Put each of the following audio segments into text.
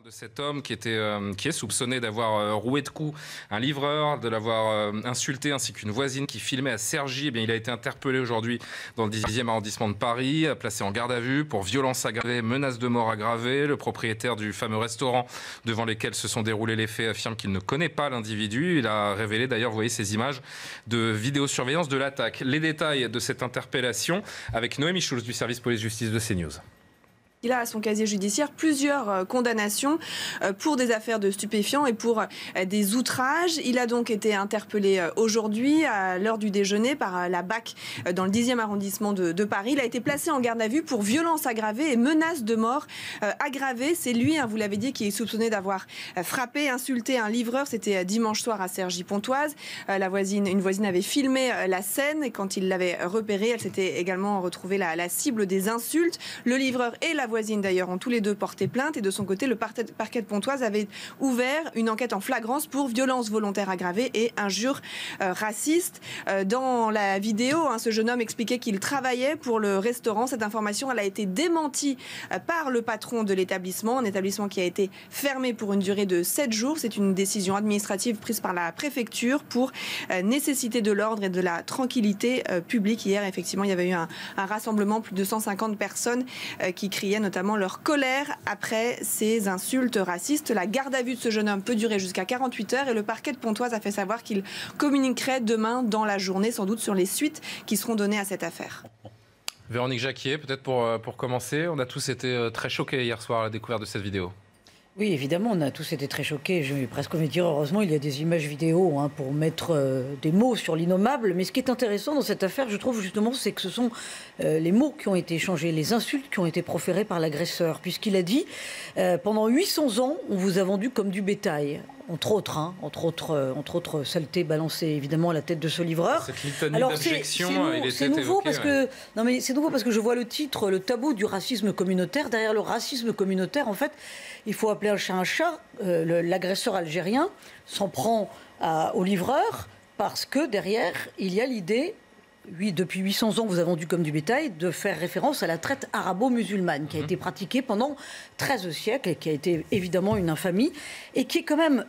De cet homme qui est soupçonné d'avoir roué de coups un livreur, de l'avoir insulté, ainsi qu'une voisine qui filmait à Cergy. Eh bien, il a été interpellé aujourd'hui dans le 10e arrondissement de Paris, placé en garde à vue pour violence aggravée, menace de mort aggravée. Le propriétaire du fameux restaurant devant lesquels se sont déroulés les faits affirme qu'il ne connaît pas l'individu. Il a révélé d'ailleurs, vous voyez ces images de vidéosurveillance de l'attaque. Les détails de cette interpellation avec Noémie Schulz du service police-justice de CNews. Il a à son casier judiciaire plusieurs condamnations pour des affaires de stupéfiants et pour des outrages. Il a donc été interpellé aujourd'hui à l'heure du déjeuner par la BAC dans le 10e arrondissement de Paris. Il a été placé en garde à vue pour violence aggravée et menace de mort aggravée. C'est lui, vous l'avez dit, qui est soupçonné d'avoir frappé, insulté un livreur. C'était dimanche soir à Cergy-Pontoise. Une voisine avait filmé la scène et quand il l'avait repérée, elle s'était également retrouvée la cible des insultes. Le livreur et la voisine d'ailleurs ont tous les deux porté plainte et de son côté le parquet de Pontoise avait ouvert une enquête en flagrance pour violence volontaire aggravée et injures racistes. Dans la vidéo, ce jeune homme expliquait qu'il travaillait pour le restaurant. Cette information elle a été démentie par le patron de l'établissement, un établissement qui a été fermé pour une durée de 7 jours. C'est une décision administrative prise par la préfecture pour nécessiter de l'ordre et de la tranquillité publique. Hier, effectivement, il y avait eu un rassemblement, plus de 150 personnes qui criaient notamment leur colère après ces insultes racistes. La garde à vue de ce jeune homme peut durer jusqu'à 48 heures et le parquet de Pontoise a fait savoir qu'il communiquerait demain dans la journée, sans doute sur les suites qui seront données à cette affaire. Véronique Jacquier, peut-être pour commencer, on a tous été très choqués hier soir à la découverte de cette vidéo. Oui, évidemment, on a tous été très choqués. Je vais presque me dire, heureusement, il y a des images vidéo pour mettre des mots sur l'innommable. Mais ce qui est intéressant dans cette affaire, je trouve justement, c'est que ce sont les mots qui ont été échangés, les insultes qui ont été proférées par l'agresseur. Puisqu'il a dit, pendant 800 ans, on vous a vendu comme du bétail. Entre autres saletés balancées évidemment à la tête de ce livreur. Cette litanie d'abjection, c'est nouveau parce que non mais c'est nouveau parce que je vois le titre, le tabou du racisme communautaire. Derrière le racisme communautaire, en fait, il faut appeler un chat un chat. L'agresseur algérien s'en prend au livreur parce que derrière il y a l'idée. Oui, depuis 800 ans, vous avez vendu comme du bétail, de faire référence à la traite arabo-musulmane qui a été pratiquée pendant 13 siècles et qui a été évidemment une infamie et qui est quand même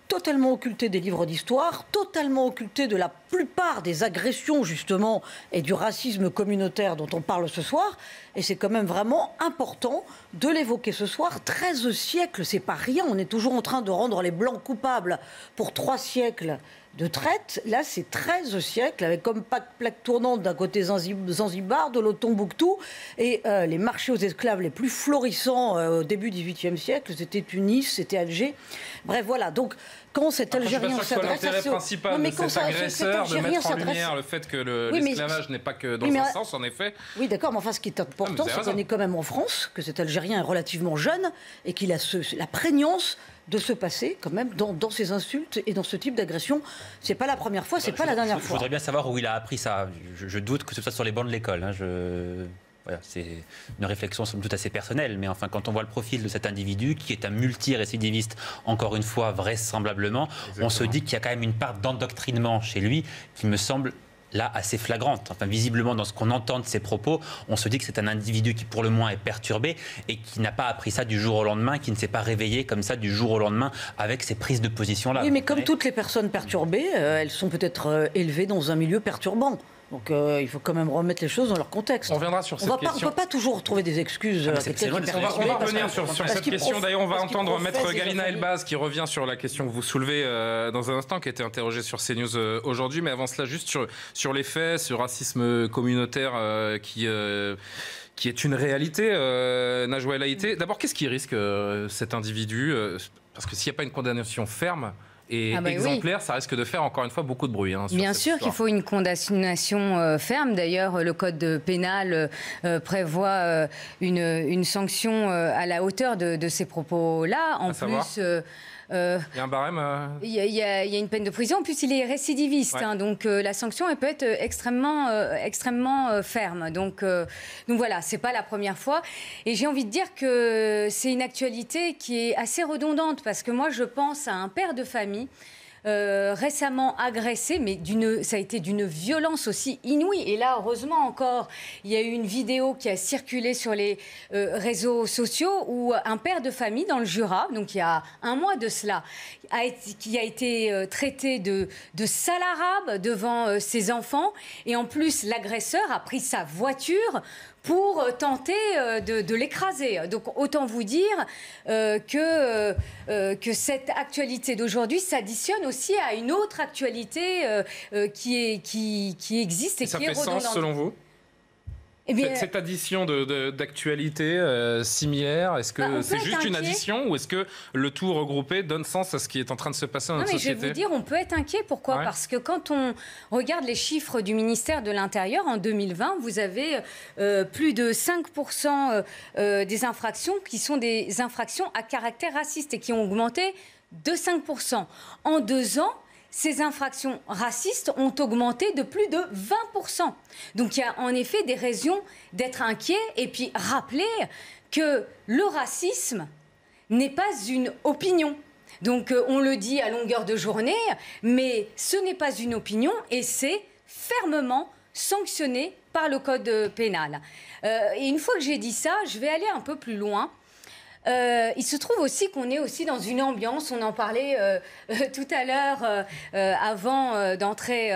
totalement occultée des livres d'histoire, totalement occultée de la plupart des agressions justement et du racisme communautaire dont on parle ce soir. Et c'est quand même vraiment important de l'évoquer ce soir. 13 siècles, c'est pas rien. On est toujours en train de rendre les Blancs coupables pour 3 siècles de traite. Là, c'est 13 siècles, avec comme plaque tournante d'un côté Zanzibar, de l'autre Tombouctou, et les marchés aux esclaves les plus florissants au début du XVIIIe siècle, c'était Tunis, c'était Alger. Bref, voilà. Donc, quand cet Algérien s'adresse à l'intérêt principal de cet agresseur de mettre en lumière le fait que l'esclavage n'est pas que dans un sens, en effet. Oui, d'accord, mais enfin, ce qui est important, c'est qu'on est quand même en France, que cet Algérien est relativement jeune et qu'il a la prégnance de se passer quand même dans ces insultes et dans ce type d'agression. C'est pas la première fois, c'est pas la dernière fois. Je voudrais bien savoir où il a appris ça. Je doute que ce soit sur les bancs de l'école. Voilà, c'est une réflexion somme toute assez personnelle, mais enfin, quand on voit le profil de cet individu, qui est un multirécidiviste, encore une fois, vraisemblablement, on se dit qu'il y a quand même une part d'endoctrinement chez lui qui me semble là assez flagrante. Enfin, visiblement, dans ce qu'on entend de ses propos, on se dit que c'est un individu qui, pour le moins, est perturbé et qui n'a pas appris ça du jour au lendemain, qui ne s'est pas réveillé comme ça du jour au lendemain avec ces prises de position-là. Oui, mais comme toutes les personnes perturbées, elles sont peut-être élevées dans un milieu perturbant. Donc il faut quand même remettre les choses dans leur contexte. On reviendra sur cette question. On ne peut pas toujours trouver des excuses. On va revenir sur cette question. D'ailleurs, on va entendre Maître Galina Elbaz qui revient sur la question que vous soulevez dans un instant, qui a été interrogée sur CNews aujourd'hui. Mais avant cela, juste sur les faits, ce racisme communautaire qui est une réalité, Najwa El Haïté. D'abord, qu'est-ce qui risque cet individu parce que s'il n'y a pas une condamnation ferme et exemplaire, ça risque de faire encore une fois beaucoup de bruit. Bien sûr qu'il faut une condamnation ferme. D'ailleurs, le code pénal prévoit une sanction à la hauteur de ces propos-là. En plus, il y a un barème il y a une peine de prison. En plus, il est récidiviste. Donc, la sanction, elle peut être extrêmement ferme. Donc voilà, c'est pas la première fois. Et j'ai envie de dire que c'est une actualité qui est assez redondante parce que moi, je pense à un père de famille récemment agressé, mais ça a été d'une violence aussi inouïe. Et là, heureusement encore, il y a eu une vidéo qui a circulé sur les réseaux sociaux où un père de famille dans le Jura, donc il y a un mois de cela, qui a été traité de sale arabe devant ses enfants. Et en plus, l'agresseur a pris sa voiture pour tenter de l'écraser. Donc autant vous dire que cette actualité d'aujourd'hui s'additionne aussi à une autre actualité qui existe et qui est redondante. Ça fait sens selon vous ? Eh bien, cette addition d'actualités similaires, est-ce que c'est juste une addition ou est-ce que le tout regroupé donne sens à ce qui est en train de se passer dans notre société ? Je vais vous dire, on peut être inquiet. Pourquoi ? Parce que quand on regarde les chiffres du ministère de l'Intérieur, en 2020, vous avez plus de 5% des infractions qui sont des infractions à caractère raciste et qui ont augmenté de 5%. En 2 ans, ces infractions racistes ont augmenté de plus de 20%. Donc il y a en effet des raisons d'être inquiet et puis rappeler que le racisme n'est pas une opinion. Donc on le dit à longueur de journée, mais ce n'est pas une opinion et c'est fermement sanctionné par le code pénal. Et une fois que j'ai dit ça, je vais aller un peu plus loin. Il se trouve aussi qu'on est aussi dans une ambiance, on en parlait tout à l'heure avant d'entrer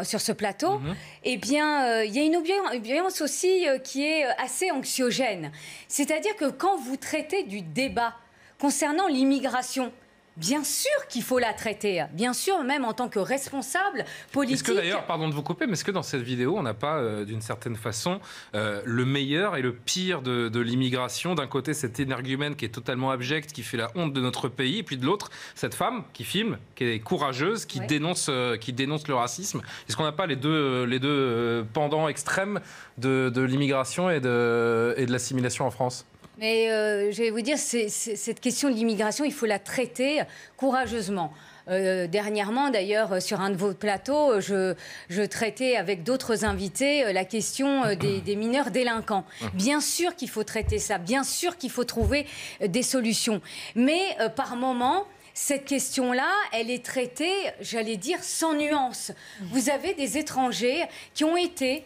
sur ce plateau, eh bien il y a une ambiance aussi qui est assez anxiogène. C'est-à-dire que quand vous traitez du débat concernant l'immigration, bien sûr qu'il faut la traiter, bien sûr, même en tant que responsable politique. Est-ce que d'ailleurs, pardon de vous couper, mais est-ce que dans cette vidéo, on n'a pas, d'une certaine façon, le meilleur et le pire de l'immigration ? D'un côté, cette énergumène qui est totalement abjecte, qui fait la honte de notre pays, et puis de l'autre, cette femme qui filme, qui est courageuse, qui dénonce le racisme. Est-ce qu'on n'a pas les deux pendants extrêmes de l'immigration et de l'assimilation en France ? Mais je vais vous dire, cette question de l'immigration, il faut la traiter courageusement. Dernièrement, d'ailleurs, sur un de vos plateaux, je traitais avec d'autres invités la question des mineurs délinquants. Bien sûr qu'il faut traiter ça, bien sûr qu'il faut trouver des solutions. Mais par moment, cette question-là, elle est traitée, j'allais dire, sans nuance. Vous avez des étrangers qui ont été...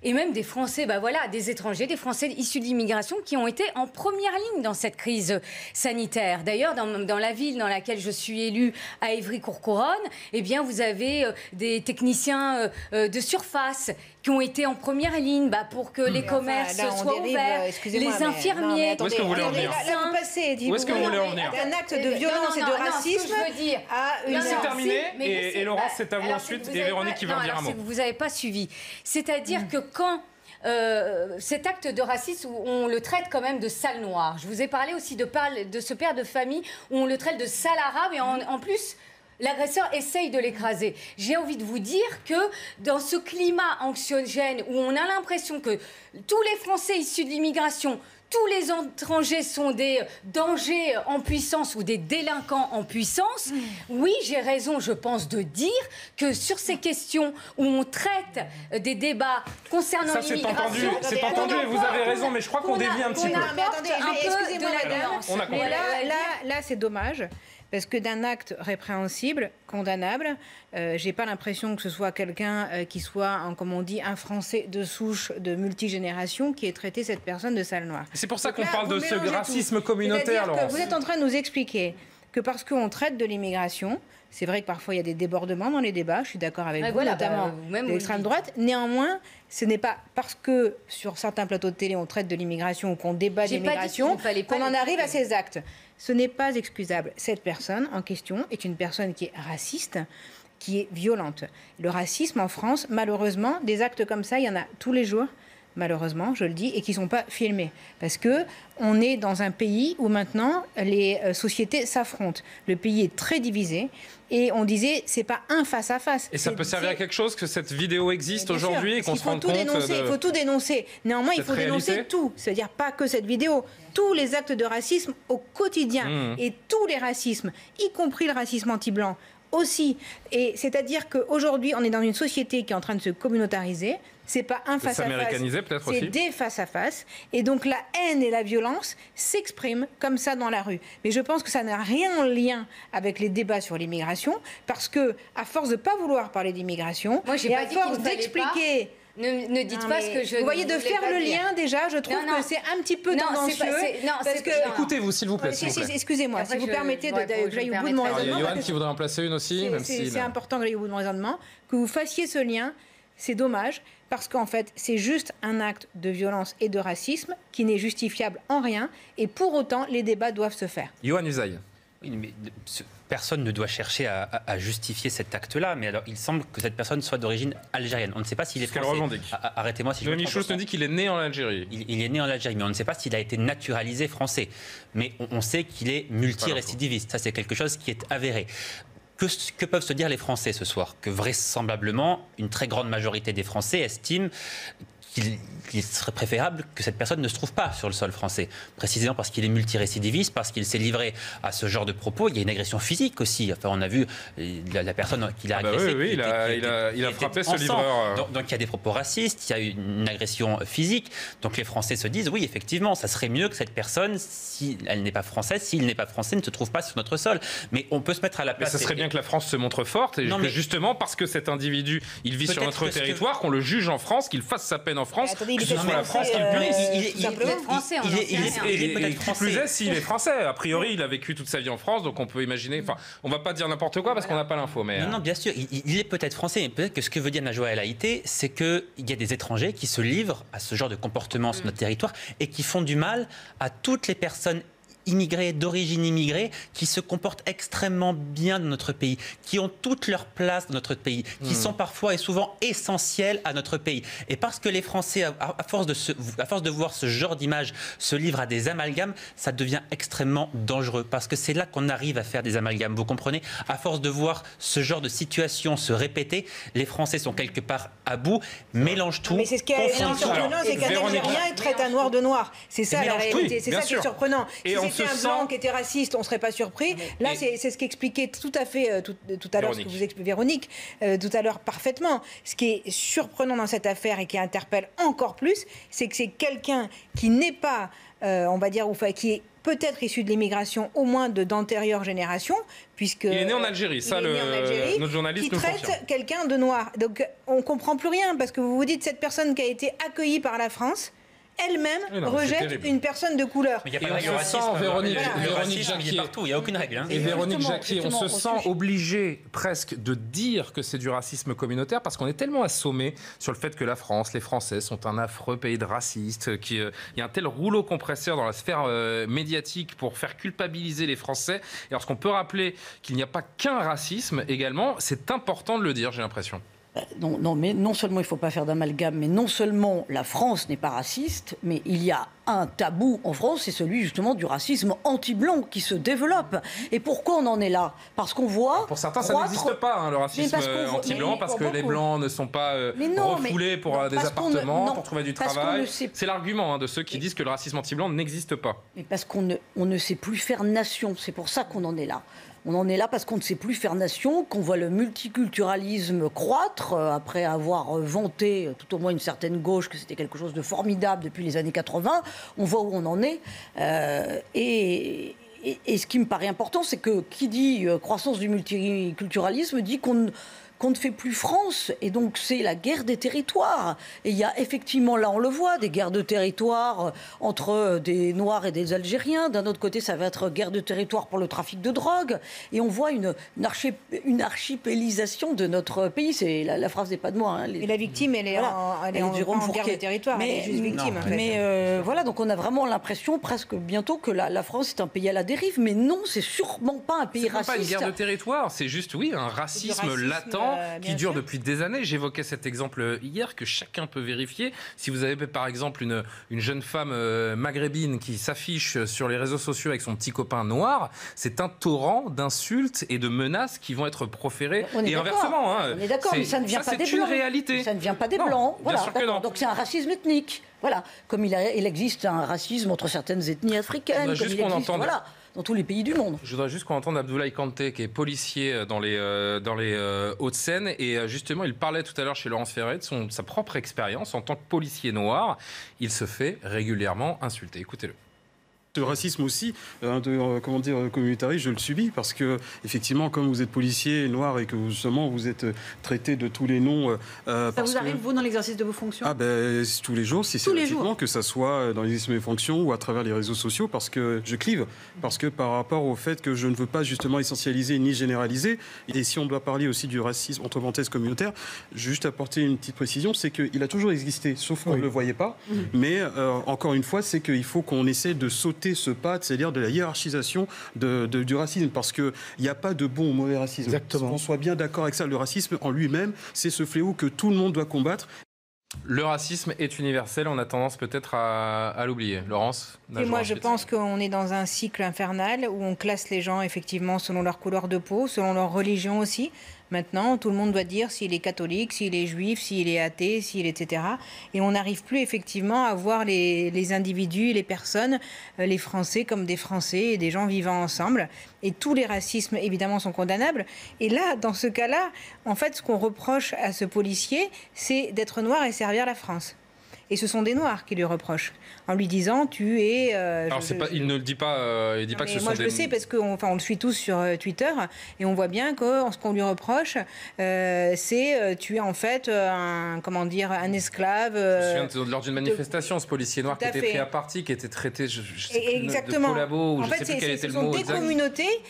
Et même des Français, des étrangers, des Français issus de l'immigration qui ont été en première ligne dans cette crise sanitaire. D'ailleurs, dans la ville dans laquelle je suis élue, à Évry-Courcouronnes, eh bien, vous avez des techniciens de surface qui ont été en première ligne pour que les commerces soient ouverts, les infirmiers, Où est-ce que vous voulez en venir ? Où est-ce que vous voulez en venir ? Un acte de violence et de racisme à une... C'est terminé, et Laurence, c'est à vous ensuite, et Véronique qui va en dire un mot. Vous n'avez pas suivi. C'est-à-dire que quand cet acte de racisme, où on le traite quand même de sale noir. Je vous ai parlé aussi de ce père de famille où on le traite de sale arabe et en plus... L'agresseur essaye de l'écraser. J'ai envie de vous dire que dans ce climat anxiogène où on a l'impression que tous les Français issus de l'immigration, tous les étrangers sont des dangers en puissance ou des délinquants en puissance, oui, j'ai raison, je pense, de dire que sur ces questions où on traite des débats concernant l'immigration... C'est entendu et vous avez raison, mais je crois qu'on dévie un petit peu. Mais attendez, excusez-moi, madame. Mais là, c'est dommage. Parce que d'un acte répréhensible, condamnable, j'ai pas l'impression que ce soit quelqu'un qui soit, comme on dit, un Français de souche de multigénération qui ait traité cette personne de sale noire. C'est pour ça qu'on parle de ce racisme communautaire, Laurence. Vous êtes en train de nous expliquer que parce qu'on traite de l'immigration, c'est vrai que parfois il y a des débordements dans les débats, je suis d'accord avec vous, notamment de l'extrême droite. Néanmoins, ce n'est pas parce que sur certains plateaux de télé on traite de l'immigration ou qu'on débat d'immigration qu'on en arrive à ces actes. Ce n'est pas excusable. Cette personne en question est une personne qui est raciste, qui est violente. Le racisme en France, malheureusement, des actes comme ça, il y en a tous les jours, malheureusement, je le dis, et qui ne sont pas filmés. Parce qu'on est dans un pays où maintenant les sociétés s'affrontent. Le pays est très divisé. Et on disait, c'est pas un face-à-face. Et ça peut servir à quelque chose que cette vidéo existe aujourd'hui et qu'on se rende compte Il faut tout dénoncer. Néanmoins, il faut dénoncer tout. C'est-à-dire pas que cette vidéo. Tous les actes de racisme au quotidien. Et tous les racismes, y compris le racisme anti-blanc aussi. Et c'est-à-dire qu'aujourd'hui, on est dans une société qui est en train de se communautariser. c'est pas un face-à-face, s'américaniser peut-être c'est aussi. des face-à-face. Et donc la haine et la violence s'expriment comme ça dans la rue. Mais je pense que ça n'a rien en lien avec les débats sur l'immigration, parce que à force de pas vouloir parler d'immigration, Moi, j'ai et pas à dit qu'il force ne fallait d'expliquer... Ne dites Non, pas ce que je vous voyez, ne de voulais faire pas le dire. lien, déjà, je trouve Non, que c'est un petit peu non, tendancieux. parce que non. Écoutez-vous, s'il vous plaît. s'il vous plaît. Excusez-moi, Après, si vous je- permettez ouais, que j'aille au bout de mon permettrai. Alors, il y a raisonnement. Johan parce qui voudrait en placer une aussi, même si... C'est important que j'aille au bout de mon raisonnement. Que vous fassiez ce lien, c'est dommage, parce qu'en fait, c'est juste un acte de violence et de racisme qui n'est justifiable en rien, et pour autant, les débats doivent se faire. Johan Usaï. Oui, mais personne ne doit chercher à justifier cet acte-là, mais alors il semble que cette personne soit d'origine algérienne. On ne sait pas s'il est C'est ce qu'elle français. revendique. Arrêtez-moi si je me Noémie trompe. Schulz nous dit qu'il est né en Algérie. Il est né en Algérie, mais on ne sait pas s'il a été naturalisé français. Mais on sait qu'il est multirécidiviste. Ça, c'est quelque chose qui est avéré. Que peuvent se dire les Français ce soir? Que vraisemblablement, une très grande majorité des Français estiment qu'il serait préférable que cette personne ne se trouve pas sur le sol français, précisément parce qu'il est multirécidiviste, parce qu'il s'est livré à ce genre de propos. Il y a une agression physique aussi. Enfin, on a vu la personne qu'il a agressée. Oui, il a frappé ce livreur. Donc il y a des propos racistes, il y a une agression physique. Donc les Français se disent, oui, effectivement, ça serait mieux que cette personne, si elle n'est pas française, s'il n'est pas français, ne se trouve pas sur notre sol. Mais on peut se mettre à la place... Mais ça serait bien que la France se montre forte, et que justement, parce que cet individu, il vit sur notre territoire, qu'on le juge en France, qu'il fasse sa peine en France, Attendez, que ce soit la France qui le punisse. Il est français, on n'en sait rien. Et peut-être qui français. plus est, s'il est français. A priori, il a vécu toute sa vie en France, donc on peut imaginer... Enfin, on va pas dire n'importe quoi parce qu'on n'a pas l'info, mais... Non, bien sûr, il est peut-être français, mais peut-être que ce que veut dire Najwa El Haïté, c'est qu'il y a des étrangers qui se livrent à ce genre de comportement sur notre territoire et qui font du mal à toutes les personnes immigrés, d'origine immigrée, qui se comportent extrêmement bien dans notre pays, qui ont toute leur place dans notre pays, qui sont parfois et souvent essentiels à notre pays. Et parce que les Français, à force de voir ce genre d'image se livrent à des amalgames, ça devient extrêmement dangereux. Parce que c'est là qu'on arrive à faire des amalgames. Vous comprenez? À force de voir ce genre de situation se répéter, les Français sont quelque part à bout, mélangent tout. Mais c'est ce qui est surprenant, c'est qu'un Algérien traite un noir de noir. C'est ça la réalité, c'est ça qui est surprenant. Si c'était un blanc qui était raciste, on ne serait pas surpris. Là, c'est ce qu'expliquait tout à fait tout à l'heure, ce que vous expliquez, Véronique, tout à l'heure parfaitement. Ce qui est surprenant dans cette affaire et qui interpelle encore plus, c'est que c'est quelqu'un qui n'est pas, on va dire, qui est peut-être issu de l'immigration, au moins d'antérieures générations, puisque... Il est né en Algérie, ça, notre journaliste nous confirme. Qui traite quelqu'un de noir. Donc, on ne comprend plus rien, parce que vous vous dites, cette personne qui a été accueillie par la France, elle-même rejette une personne de couleur. Mais il y a Et pas de on se sent, Véronique Jacquier, il est partout, il n'y a aucune règle. Et Véronique Jacquier, on se sent sujet. obligé presque de dire que c'est du racisme communautaire parce qu'on est tellement assommé sur le fait que la France, les Français sont un affreux pays de racistes, il y a un tel rouleau compresseur dans la sphère médiatique pour faire culpabiliser les Français. Et lorsqu'on peut rappeler qu'il n'y a pas qu'un racisme également, c'est important de le dire, j'ai l'impression. Non, mais non seulement il ne faut pas faire d'amalgame, mais non seulement la France n'est pas raciste, mais il y a un tabou en France, c'est celui justement du racisme anti-blanc qui se développe. Et pourquoi on en est là? Parce qu'on voit... Pour certains, ça n'existe pas, le racisme anti-blanc, parce que les blancs ne sont pas refoulés pour des appartements, pour trouver du travail. C'est l'argument de ceux qui disent que le racisme anti-blanc n'existe pas. Mais parce qu'on ne sait plus faire nation, c'est pour ça qu'on en est là. On en est là parce qu'on ne sait plus faire nation, qu'on voit le multiculturalisme croître, après avoir vanté, tout au moins une certaine gauche, que c'était quelque chose de formidable depuis les années 80. On voit où on en est. Et ce qui me paraît important, c'est que qui dit croissance du multiculturalisme dit qu'on ne fait plus France. Et donc, c'est la guerre des territoires. Et il y a effectivement, là, on le voit, des guerres de territoire entre des Noirs et des Algériens. D'un autre côté, ça va être guerre de territoire pour le trafic de drogue. Et on voit une archipélisation de notre pays. C'est la phrase n'est pas de moi. Et la victime, elle est en guerre de territoire. Elle est juste victime. Mais voilà, donc on a vraiment l'impression presque bientôt que la France est un pays à la dérive. Mais non, c'est sûrement pas un pays raciste. C'est pas une guerre de territoire, c'est juste, un racisme latent qui dure depuis des années. J'évoquais cet exemple hier que chacun peut vérifier. Si vous avez par exemple une jeune femme maghrébine qui s'affiche sur les réseaux sociaux avec son petit copain noir, c'est un torrent d'insultes et de menaces qui vont être proférées. Et inversement. On est d'accord, mais ça ne vient pas des Blancs. C'est une réalité. Ça ne vient pas des Blancs. Bien sûr que non. Donc c'est un racisme ethnique. Voilà, comme il existe un racisme entre certaines ethnies africaines, comme il existe, voilà, dans tous les pays du monde. Je voudrais juste qu'on entende Abdoulaye Kanté, qui est policier dans les Hauts-de-Seine. Et justement, il parlait tout à l'heure chez Laurence Ferré de sa propre expérience en tant que policier noir. Il se fait régulièrement insulter. Écoutez-le. Ce racisme aussi, communautariste, je le subis parce que, effectivement, comme vous êtes policier noir et que justement vous êtes traité de tous les noms. Ça vous arrive, vous, dans l'exercice de vos fonctions ? Tous les jours, systématiquement, que ça soit dans l'exercice de mes fonctions ou à travers les réseaux sociaux, parce que je clive. Parce que par rapport au fait que je ne veux pas justement essentialiser ni généraliser, et si on doit parler aussi du racisme entre parenthèses communautaire, juste apporter une petite précision, c'est qu'il a toujours existé, sauf qu'on ne le voyait pas. Mais encore une fois, c'est qu'il faut qu'on essaie de sauter ce pas, c'est-à-dire de la hiérarchisation du racisme, parce qu'il n'y a pas de bon ou mauvais racisme. Exactement. Qu'on soit bien d'accord avec ça, le racisme en lui-même, c'est ce fléau que tout le monde doit combattre. Le racisme est universel, on a tendance peut-être à l'oublier. Laurence ? Et moi, je pense qu'on est dans un cycle infernal où on classe les gens effectivement selon leur couleur de peau, selon leur religion aussi. Maintenant, tout le monde doit dire s'il est catholique, s'il est juif, s'il est athée, etc. Et on n'arrive plus effectivement à voir les individus, les personnes, les Français comme des Français et des gens vivant ensemble. Et tous les racismes, évidemment, sont condamnables. Et là, dans ce cas-là, en fait, ce qu'on reproche à ce policier, c'est d'être noir et servir la France. Et ce sont des Noirs qui lui reprochent, en lui disant tu es. Alors il ne le dit pas. Il dit pas que ce sont des. Moi je le sais parce qu'on le suit tous sur Twitter et on voit bien que ce qu'on lui reproche, c'est tu es en fait un esclave. Je me souviens lors d'une manifestation, ce policier noir qui était pris à partie, qui était traité exactement. De collabo, ou en je fait, sais plus quel était le mot. Ce sont des communautés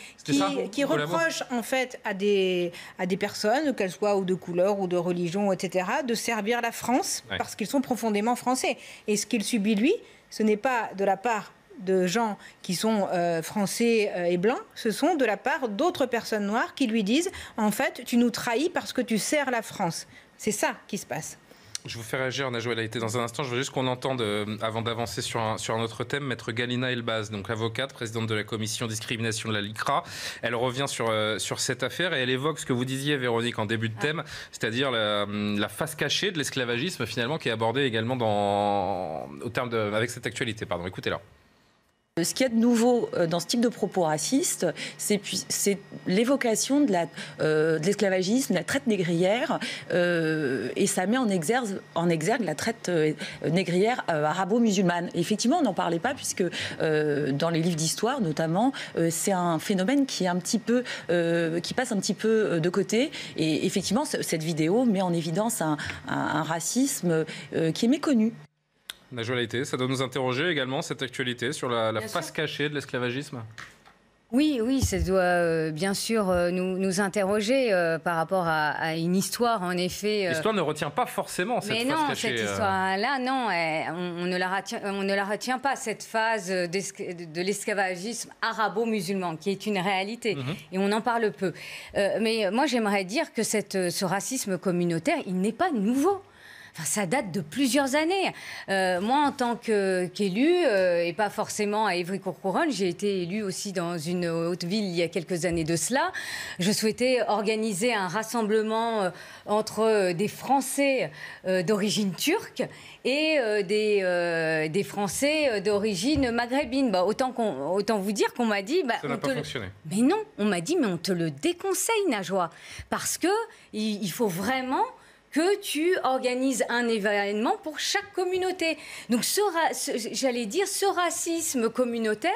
qui reprochent en fait à des personnes, qu'elles soient ou de couleur ou de religion, etc., de servir la France parce qu'ils sont profondément français. Et ce qu'il subit, lui, ce n'est pas de la part de gens qui sont français et blancs, ce sont de la part d'autres personnes noires qui lui disent « En fait, tu nous trahis parce que tu sers la France ». C'est ça qui se passe. Je vous fais réagir, Najwa El Haïty, dans un instant. Je veux juste qu'on entende, avant d'avancer sur un autre thème, Maître Galina Elbaz, donc avocate, présidente de la commission discrimination de la LICRA. Elle revient sur cette affaire et elle évoque ce que vous disiez, Véronique, en début de thème, c'est-à-dire la face cachée de l'esclavagisme, finalement, qui est abordée également avec cette actualité. Pardon, écoutez-la. Ce qu'il y a de nouveau dans ce type de propos racistes, c'est l'évocation de l'esclavagisme, de la traite négrière, et ça met en exergue la traite négrière arabo-musulmane. Et effectivement, on n'en parlait pas puisque dans les livres d'histoire, notamment, c'est un phénomène qui passe un petit peu de côté. Et effectivement, cette vidéo met en évidence un racisme qui est méconnu. Najwa El Haïty, ça doit nous interroger également, cette actualité, sur la face cachée de l'esclavagisme ? Oui, ça doit bien sûr nous interroger par rapport à une histoire, en effet. L'histoire ne retient pas forcément cette phase cachée. Mais non, cette histoire-là, non, on ne la retient pas, cette phase de l'esclavagisme arabo-musulman, qui est une réalité, et on en parle peu. Mais moi, j'aimerais dire que ce racisme communautaire, il n'est pas nouveau. Enfin, ça date de plusieurs années. Moi, en tant qu'élue, et pas forcément à Évry-Courcouronnes, j'ai été élue aussi dans une haute ville il y a quelques années de cela. Je souhaitais organiser un rassemblement entre des Français d'origine turque et des Français d'origine maghrébine. Autant vous dire qu'on m'a dit... ça n'a pas fonctionné. Mais non, on m'a dit, mais on te le déconseille, Najwa. Parce qu'il faut vraiment... que tu organises un événement pour chaque communauté. Donc, ce racisme communautaire,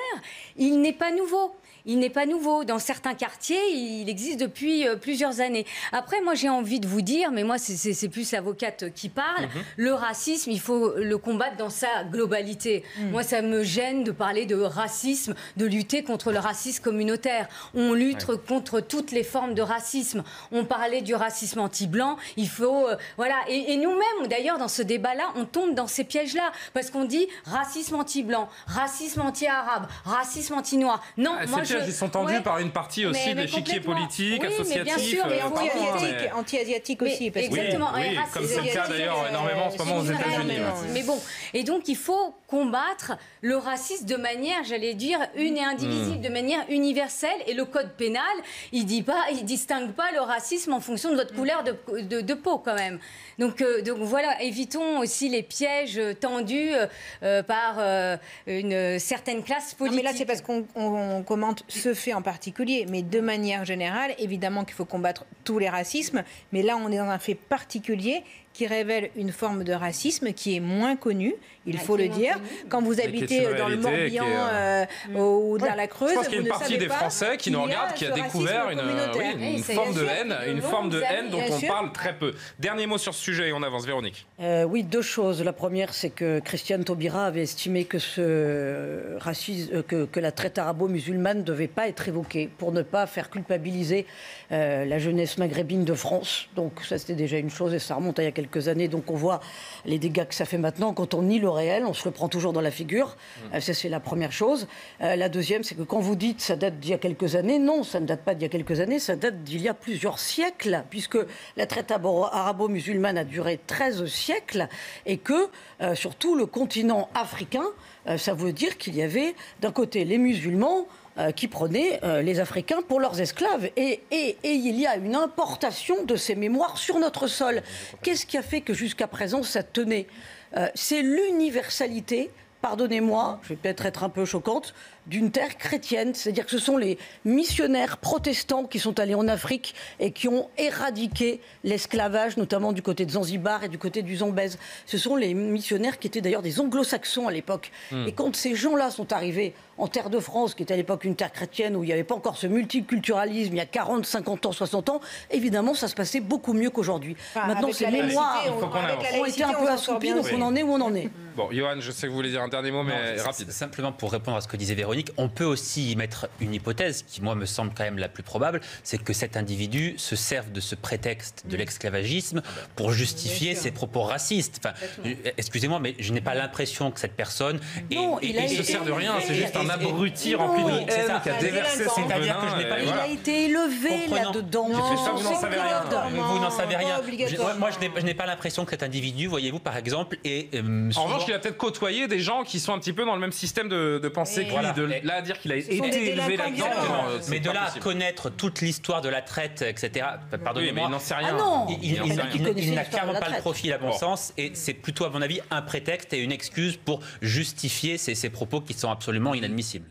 il n'est pas nouveau. Il n'est pas nouveau. Dans certains quartiers, il existe depuis plusieurs années. Après, moi, j'ai envie de vous dire, mais moi, c'est plus l'avocate qui parle, le racisme, il faut le combattre dans sa globalité. Moi, ça me gêne de parler de racisme, de lutter contre le racisme communautaire. On lutte contre toutes les formes de racisme. On parlait du racisme anti-blanc. Il faut... voilà. Et nous-mêmes, d'ailleurs, dans ce débat-là, on tombe dans ces pièges-là. Parce qu'on dit racisme anti-blanc, racisme anti-arabe, racisme anti-noir. Non, moi, ils sont tendus par une partie aussi de l'échiquier politique, associatif. Bien sûr, et anti-asiatique aussi. Parce exactement. Oui, comme c'est le cas d'ailleurs énormément en ce moment aux États-Unis. Mais bon, et donc il faut combattre le racisme de manière, j'allais dire, une et indivisible, de manière universelle. Et le code pénal, il distingue pas le racisme en fonction de votre couleur de peau. quand même. Donc voilà, évitons aussi les pièges tendus par une certaine classe politique. Non, mais là, c'est parce qu'on commente ce fait en particulier, mais de manière générale, évidemment qu'il faut combattre tous les racismes, mais là, on est dans un fait particulier qui révèle une forme de racisme qui est moins connue, il faut le dire. Quand vous habitez dans le Morbihan ou dans la Creuse, je pense qu'il y a une partie des Français qui nous regardent, qui a découvert une forme de haine dont on parle très peu. Dernier mot sur ce sujet et on avance, Véronique. Oui, deux choses. La première, c'est que Christiane Taubira avait estimé que ce racisme, que la traite arabo-musulmane ne devait pas être évoquée pour ne pas faire culpabiliser la jeunesse maghrébine de France. Donc ça, c'était déjà une chose et ça remonte à il y a quelques années. Donc on voit les dégâts que ça fait maintenant. Quand on nie le réel, on se le prend toujours dans la figure. Ça, c'est la première chose. La deuxième, c'est que quand vous dites ça date d'il y a quelques années, non, ça ne date pas d'il y a quelques années, ça date d'il y a plusieurs siècles, puisque la traite arabo-musulmane a duré 13 siècles et que, surtout, le continent africain, ça veut dire qu'il y avait d'un côté les musulmans qui prenaient les Africains pour leurs esclaves. Et il y a une importation de ces mémoires sur notre sol. Qu'est-ce qui a fait que jusqu'à présent ça tenait ? C'est l'universalité, pardonnez-moi, je vais peut-être être un peu choquante, d'une terre chrétienne. C'est-à-dire que ce sont les missionnaires protestants qui sont allés en Afrique et qui ont éradiqué l'esclavage, notamment du côté de Zanzibar et du côté du Zambèze. Ce sont les missionnaires qui étaient d'ailleurs des anglo-saxons à l'époque. Et quand ces gens-là sont arrivés en terre de France, qui était à l'époque une terre chrétienne, où il n'y avait pas encore ce multiculturalisme, il y a 40, 50 ans, 60 ans, évidemment, ça se passait beaucoup mieux qu'aujourd'hui. Maintenant, ces mémoires ont été un peu assoupies, donc on en est où on en est. Bon, Johan, je sais que vous voulez dire un dernier mot, mais rapide. Simplement pour répondre à ce que disait Véronique, on peut aussi y mettre une hypothèse qui, moi, me semble quand même la plus probable, c'est que cet individu se serve de ce prétexte de l'esclavagisme pour justifier ses propos racistes. Enfin, excusez-moi, mais je n'ai pas l'impression que cette personne... Non, il se sert de rien, c'est juste un abruti rempli de haine qui a déversé son venin. Il a été élevé là-dedans. Vous n'en savez rien. Vous n'en savez rien. Moi, je n'ai pas l'impression que cet individu, voyez-vous, par exemple, est... En revanche, il a peut-être côtoyé des gens qui sont un petit peu dans le même système de pensée que lui. De là à dire qu'il a été élevé là-dedans. Mais de là à connaître toute l'histoire de la traite, etc., pardonnez-moi. Il n'en sait rien. Il n'a clairement pas le profil, à mon sens, et c'est plutôt, à mon avis, un prétexte et une excuse pour justifier ces propos qui sont absolument inadmissibles.